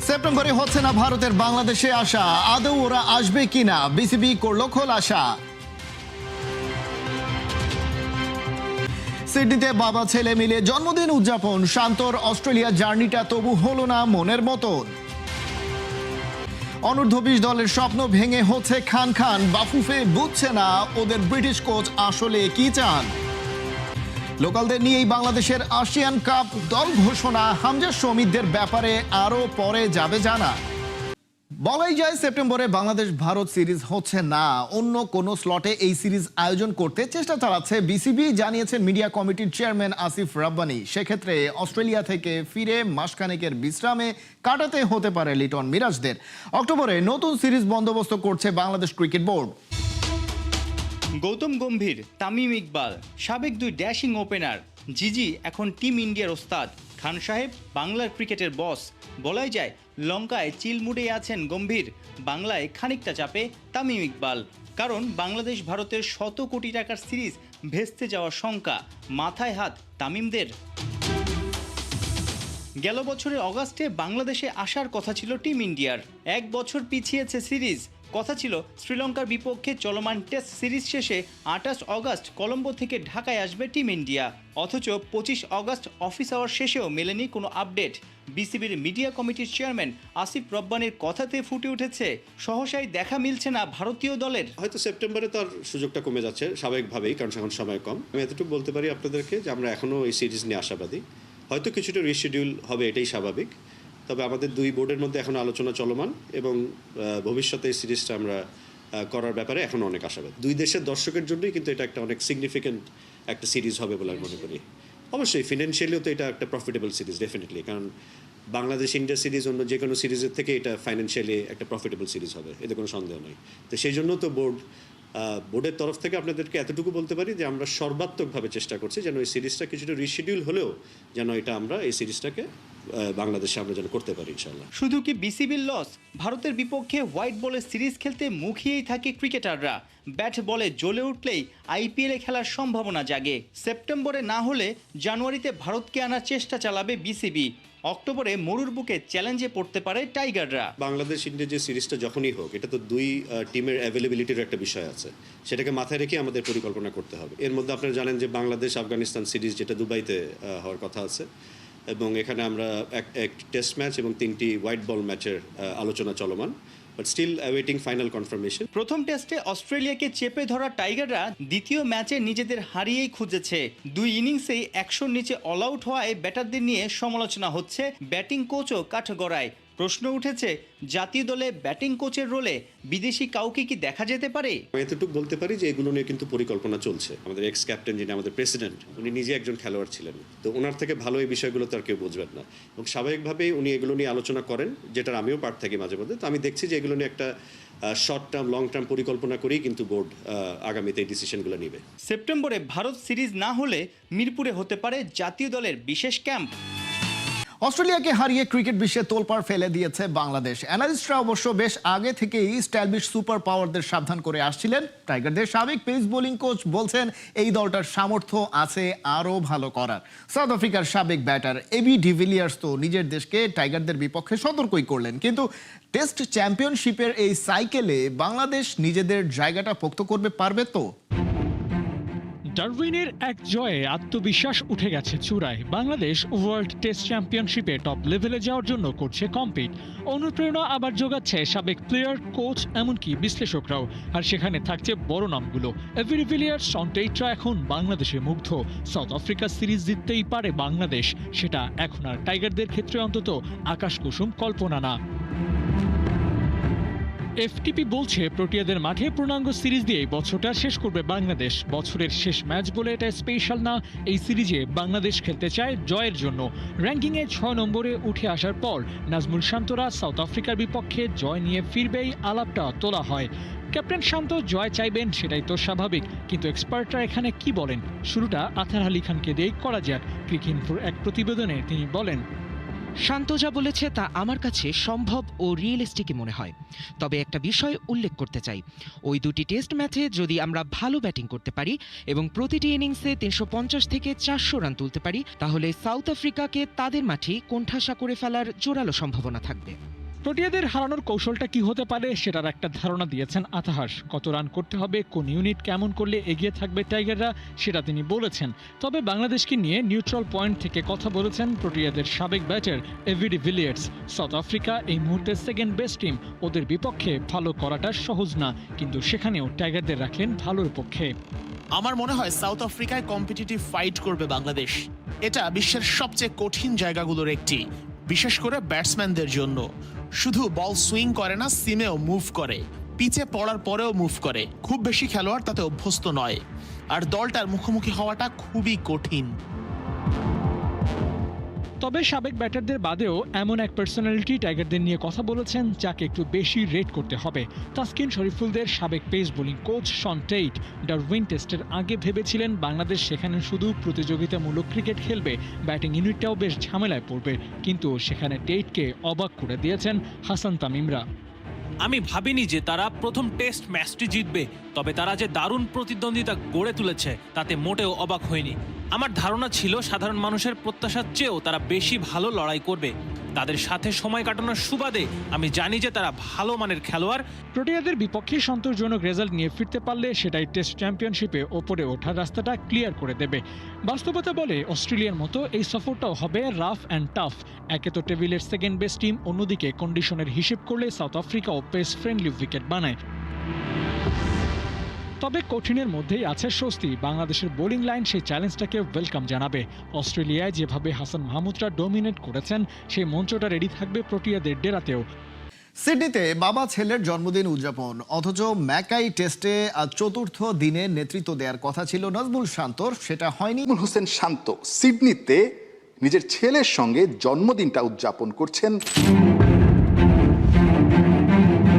সেপ্টেম্বরে হচ্ছে না ভারতের বাংলাদেশে আসা, আদৌ ওরা আসবে কিনা বিসিবি করল খোলাসা। সিডনিতে বাবা ছেলে মিলে জন্মদিন উদযাপন, শান্তর অস্ট্রেলিয়া জার্নিটা তবু হলো না মনের মতন। অনূর্ধ্ব-20 দলের স্বপ্ন ভেঙে হচ্ছে খান খান, বাফুফে বুঝছে না ওদের ব্রিটিশ কোচ আসলে কি চান। লোকালদের নিয়েই বাংলাদেশের আসিয়ান কাপ দল ঘোষণা, হামজা শমীদদের ব্যাপারে আরো পরে যাবে জানা। বলাই যায় সেপ্টেম্বরে বাংলাদেশ ভারত সিরিজ হচ্ছে না, অন্য কোনো স্লটে এই সিরিজ আয়োজন করতে চেষ্টা চালাচ্ছে বিসিবি, জানিয়েছেন মিডিয়া কমিটির চেয়ারম্যান আসিফ রাব্বানী। সেক্ষেত্রে অস্ট্রেলিয়া থেকে ফিরে মাসখানেকের বিশ্রামে কাটাতে হতে পারে লিটন মিরাজদের। অক্টোবরে নতুন সিরিজ বন্দোবস্ত করছে বাংলাদেশ ক্রিকেট বোর্ড। গৌতম গম্ভীর, তামিম ইকবাল, সাবেক দুই ড্যাশিং ওপেনার, জিজি এখন টিম ইন্ডিয়ার ওস্তাদ, খান সাহেব বাংলার ক্রিকেটের বস। বলাই যায় লঙ্কায় চিল মুডেই আছেন গম্ভীর, বাংলায় খানিকটা চাপে তামিম ইকবাল। কারণ বাংলাদেশ ভারতের 100 কোটি টাকার সিরিজ ভেস্তে যাওয়ার শঙ্কা, মাথায় হাত তামিমদের। গেল বছরের অগাস্টে বাংলাদেশে আসার কথা ছিল টিম ইন্ডিয়ার, 1 বছর পিছিয়েছে সিরিজ। কথা ছিল শ্রীলঙ্কার বিপক্ষে চলমান টেস্ট সিরিজ শেষে 28 অগাস্ট কলম্বো থেকে ঢাকায় আসবে টিম ইন্ডিয়া। অথচ 25 অগাস্ট অফিস আওয়ার শেষেও মেলেনি কোনো আপডেট। বিসিবির মিডিয়া কমিটির চেয়ারম্যান আসিফ রাব্বানীর কথাতে ফুটে উঠেছে, সহসাই দেখা মিলছে না ভারতীয় দলের। হয়তো সেপ্টেম্বরে তার সুযোগটা কমে যাচ্ছে স্বাভাবিকভাবেই, কারণ এখন সময় কম। আমি এতটুকু বলতে পারি আপনাদেরকে যে আমরা এখনও এই সিরিজ নিয়ে আশাবাদী। হয়তো কিছুটা রিশিডিউল হবে, এটাই স্বাভাবিক। তবে আমাদের দুই বোর্ডের মধ্যে এখন আলোচনা চলমান এবং ভবিষ্যতে এই সিরিজটা আমরা করার ব্যাপারে এখন অনেক আশাবাদী। দুই দেশের দর্শকের জন্যই কিন্তু এটা একটা অনেক সিগনিফিক্যান্ট একটা সিরিজ হবে বলে আমি মনে করি। অবশ্যই ফিনান্সিয়ালিও তো এটা একটা প্রফিটেবল সিরিজ ডেফিনেটলি, কারণ বাংলাদেশ ইন্ডিয়া সিরিজ অন্য যে কোনো সিরিজের থেকে এটা ফাইন্যান্সিয়ালি একটা প্রফিটেবল সিরিজ হবে, এতে কোনো সন্দেহ নেই। তো সেই জন্য তো বোর্ডের তরফ থেকে আপনাদেরকে এতটুকু বলতে পারি যে আমরা সর্বাত্মকভাবে চেষ্টা করছি যেন এই সিরিজটা কিছুটা রিশিডিউল হলেও যেন এটা আমরা এই সিরিজটাকে বাংলাদেশে আমরা যেন করতে পারি ইনশাআল্লাহ। শুধু কি বিসিবির লস? ভারতের বিপক্ষে হোয়াইট বলে সিরিজ খেলতে মুখিয়েই থাকে ক্রিকেটাররা। ব্যাট বলে জ্বলে উঠলেই আইপিএলে খেলার সম্ভাবনা জাগে। সেপ্টেম্বরে না হলে জানুয়ারিতে ভারতকে আনার চেষ্টা চালাবে বিসিবি। অক্টোবরে মরুর বুকে চ্যালেঞ্জে পড়তে পারে টাইগাররা। বাংলাদেশ ইন্ডিয়া যে সিরিজটা যখনই হোক, এটা তো দুই টিমের অ্যাভেলেবিলিটির একটা বিষয় আছে, সেটাকে মাথায় রেখে আমাদের পরিকল্পনা করতে হবে। এর মধ্যে আপনারা জানেন যে বাংলাদেশ আফগানিস্তান সিরিজ যেটা দুবাইতে হওয়ার কথা আছে, এবং এখানে আমরা এক টেস্ট ম্যাচ এবং 3টি হোয়াইট বল ম্যাচের আলোচনা চলমান, but still awaiting final confirmation. প্রথম টেস্টে অস্ট্রেলিয়াকে চেপে ধরা টাইগাররা দ্বিতীয় ম্যাচে নিজেদের হারিয়েই খুঁজেছে। 2 ইনিংসেই 100-র নিচে অল আউট হওয়ায় ব্যাটারদের নিয়ে সমালোচনা হচ্ছে, ব্যাটিং কোচও কাঠগড়ায়। প্রশ্ন উঠেছে, জাতীয় দলে ব্যাটিং কোচের রোলে বিদেশি কাউকে কি দেখা যেতে পারে? আমি এতটুকু বলতে পারি যে এগুলো নিয়ে কিন্তু পরিকল্পনা চলছে। আমাদের এক্স ক্যাপ্টেন, যিনি আমাদের প্রেসিডেন্ট, উনি নিজে একজন খেলোয়াড় ছিলেন, তো ওনার থেকে ভালো এই বিষয়গুলো তো আর কেউ বুঝবেন না, এবং স্বাভাবিকভাবেই উনি এগুলো নিয়ে আলোচনা করেন, যেটার আমিও পার্ট থাকি মাঝে মধ্যে। তো আমি দেখছি যে এগুলো নিয়ে একটা শর্ট টার্ম লং টার্ম পরিকল্পনা করেই কিন্তু বোর্ড আগামীতে এই ডিসিশনগুলো নেবে। সেপ্টেম্বরে ভারত সিরিজ না হলে মিরপুরে হতে পারে জাতীয় দলের বিশেষ ক্যাম্প। অস্ট্রেলিয়াকে হারিয়ে ক্রিকেট বিশ্বে তোলপাড় ফেলে দিয়েছে বাংলাদেশ। অ্যানালিস্টরা অবশ্য বেশ আগে থেকেই স্টাইলিশ সুপার পাওয়ারদের সাবধান করে আসছিলেন। টাইগারদের সাবেক পেস বোলিং কোচ বলছেন এই দলটার সামর্থ্য আছে আরও ভালো করার। সাউথ আফ্রিকার সাবেক ব্যাটার এবি ডিভিলিয়ার্স তো নিজের দেশকে টাইগারদের বিপক্ষে সতর্কই করলেন। কিন্তু টেস্ট চ্যাম্পিয়নশিপের এই সাইকেলে বাংলাদেশ নিজেদের জায়গাটা পোক্ত করবে পারবে তো? ডারউইনের এক জয়ে আত্মবিশ্বাস উঠে গেছে চূড়ায়। বাংলাদেশ ওয়ার্ল্ড টেস্ট চ্যাম্পিয়নশিপে টপ লেভেলে যাওয়ার জন্য করছে কম্পিট। অনুপ্রেরণা আবার যোগাচ্ছে সাবেক প্লেয়ার, কোচ, এমনকি বিশ্লেষকরাও। আর সেখানে থাকছে বড় নামগুলো। এবি ডিভিলিয়ার্স, শন টেইটরা এখন বাংলাদেশে মুগ্ধ। সাউথ আফ্রিকা সিরিজ জিততেই পারে বাংলাদেশ, সেটা এখন আর টাইগারদের ক্ষেত্রে অন্তত আকাশকুসুম কল্পনা না। এফটিপি বলছে প্রোটিয়াদের মাঠে পূর্ণাঙ্গ সিরিজ দিয়ে বছরটা শেষ করবে বাংলাদেশ। বছরের শেষ ম্যাচ বলে এটা স্পেশাল না, এই সিরিজে বাংলাদেশ খেলতে চায় জয়ের জন্য। র্যাঙ্কিংয়ে 6 নম্বরে উঠে আসার পর নাজমুল শান্তরা সাউথ আফ্রিকার বিপক্ষে জয় নিয়ে ফিরবেই আলাপটা তোলা হয়। ক্যাপ্টেন শান্ত জয় চাইবেন, সেটাই তো স্বাভাবিক, কিন্তু এক্সপার্টরা এখানে কি বলেন শুরুটা আতার আলী খানকে দিয়েই করা যাক। ক্রিকইনফোর এক প্রতিবেদনে তিনি বলেন, শান্ত যা বলেছে তা আমার কাছে সম্ভব ও রিয়েলিস্টিকই মনে হয়। তবে একটা বিষয় উল্লেখ করতে চাই, ওই 2টি টেস্ট ম্যাচে যদি আমরা ভালো ব্যাটিং করতে পারি এবং প্রতিটি ইনিংসে 350 থেকে 400 রান তুলতে পারি, তাহলে সাউথ আফ্রিকাকে তাদের মাঠে কোণঠাসা করে ফেলার জোরালো সম্ভাবনা থাকবে। প্রোটিয়াদের হারানোর কৌশলটা কি হতে পারে সেটার একটা ধারণা দিয়েছেন আতাহার। কত রান করতে হবে, কোন ইউনিট কেমন করলে এগিয়ে থাকবে টাইগাররা সেটা তিনি বলেছেন। তবে বাংলাদেশকে নিয়ে নিউট্রাল পয়েন্ট থেকে কথা বলেছেন প্রোটিয়াদের সাবেক batter ABD Villiers. South Africa এই মুহূর্তে সেকেন্ড বেস্ট টিম, ওদের বিপক্ষে ভালো করাটা সহজ না, কিন্তু সেখানেও টাইগারদের রাখেন ভালোর পক্ষে। আমার মনে হয় সাউথ আফ্রিকায় কম্পিটিটিভ ফাইট করবে বাংলাদেশ। এটা বিশ্বের সবচেয়ে কঠিন জায়গাগুলোর একটি, বিশেষ করে ব্যাটসম্যানদের জন্য। শুধু বল সুইং করে না, সিমেও মুভ করে, পিচে পড়ার পরেও মুভ করে। খুব বেশি খেলোয়াড় তাতে অভ্যস্ত নয়, আর দলটার মুখোমুখি হওয়াটা খুবই কঠিন। তবে সাবেক ব্যাটারদের বাদেও এমন এক পার্সোনালিটি টাইগারদের নিয়ে কথা বলেছেন যাকে একটু বেশি রেট করতে হবে। তাসকিন শরীফুলদের সাবেক pace bowling coach Shaun Tait Darwin টেস্টের আগে ভেবেছিলেন বাংলাদেশ সেখানে শুধু প্রতিযোগিতামূলক ক্রিকেট খেলবে, ব্যাটিং ইউনিটটাও বেশ ঝামেলায় পড়বে, কিন্তু সেখানে টেইটকে অবাক করে দিয়েছেন হাসান তামিমরা। আমি ভাবিনি যে তারা প্রথম টেস্ট ম্যাচটি জিতবে, তবে তারা যে দারুণ প্রতিদ্বন্দ্বিতা গড়ে তুলেছে তাতে মোটেও অবাক হয়নি। আমার ধারণা ছিল সাধারণ মানুষের প্রত্যাশার চেয়েও তারা বেশি ভালো লড়াই করবে। তাদের সাথে সময় কাটানোর সুবাদে আমি জানি যে তারা ভালো মানের খেলোয়াড়। প্রোটিয়াদের বিপক্ষে সন্তোষজনক রেজাল্ট নিয়ে ফিরতে পারলে সেটাই টেস্ট চ্যাম্পিয়নশিপে ওপরে ওঠার রাস্তাটা ক্লিয়ার করে দেবে। বাস্তবতা বলে অস্ট্রেলিয়ার মতো এই সফরটাও হবে রাফ অ্যান্ড টাফ। একে তো টেবিলের সেকেন্ড বেস্ট টিম, অন্যদিকে কন্ডিশনের হিসেব করলে সাউথ আফ্রিকাও পেস ফ্রেন্ডলি উইকেট বানায়। তবে কঠিনের মধ্যেই আছে স্বস্তি, বাংলাদেশের বোলিং লাইন সেই চ্যালেঞ্জটাকে ওয়েলকাম জানাবে। অস্ট্রেলিয়ায় যেভাবে হাসান মাহমুদরা ডমিনেট করেছেন, সেই মঞ্চটা রেডি থাকবে প্রোটিয়াদের ডেরাতেও। সিডনিতে বাবা ছেলের জন্মদিন উদযাপন, অথচ ম্যাকাই টেস্টে আজ চতুর্থ দিনে নেতৃত্ব দেওয়ার কথা ছিল নাজমুল শান্তর, সেটা হয়নি। নাজমুল হোসেন শান্ত সিডনিতে নিজের ছেলের সঙ্গে জন্মদিনটা উদযাপন করছেন।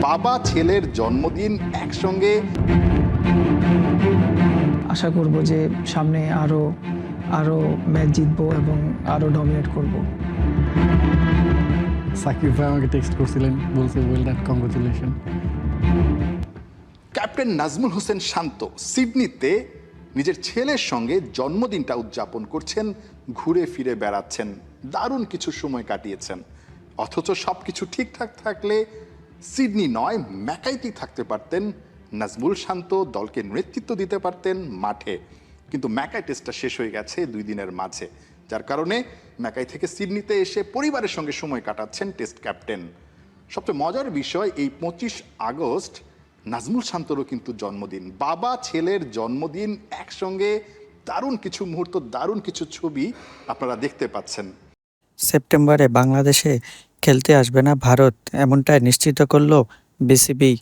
বাবা ছেলের জন্মদিন একসঙ্গে। আশা করব যে সামনে আরো ম্যাচ জিতবো এবং আরো ডমিনেট করব। সাকিব ভাই আমাকে টেক্সট করছিলেন, বলছে well done, congratulation. Captain Najmul Hossain Shanto সিডনিতে নিজের ছেলের সঙ্গে জন্মদিনটা উদযাপন করছেন, ঘুরে ফিরে বেড়াচ্ছেন, দারুণ কিছু সময় কাটিয়েছেন। অথচ সবকিছু ঠিকঠাক থাকলে সিডনি নয় ম্যাকাইতেই থাকতে পারতেন নাজমুল শান্ত, দলকে নেতৃত্ব দিতে পারতেন মাঠে। কিন্তু ম্যাকাই টেস্টটা শেষ হয়ে গেছে 2 দিনের মাঝে, যার কারণে ম্যাকাই থেকে সিডনিতে এসে পরিবারের সঙ্গে সময় কাটাচ্ছেন টেস্ট ক্যাপ্টেন। সবচেয়ে মজার বিষয়, এই 25 আগস্ট নাজমুল শান্তরও কিন্তু জন্মদিন। বাবা ছেলের জন্মদিন একসঙ্গে, দারুণ কিছু মুহূর্ত, দারুণ কিছু ছবি আপনারা দেখতে পাচ্ছেন। সেপ্টেম্বরে বাংলাদেশে খেলতে আসবে না ভারত, এমনটাই নিশ্চিত করল বিসিবি।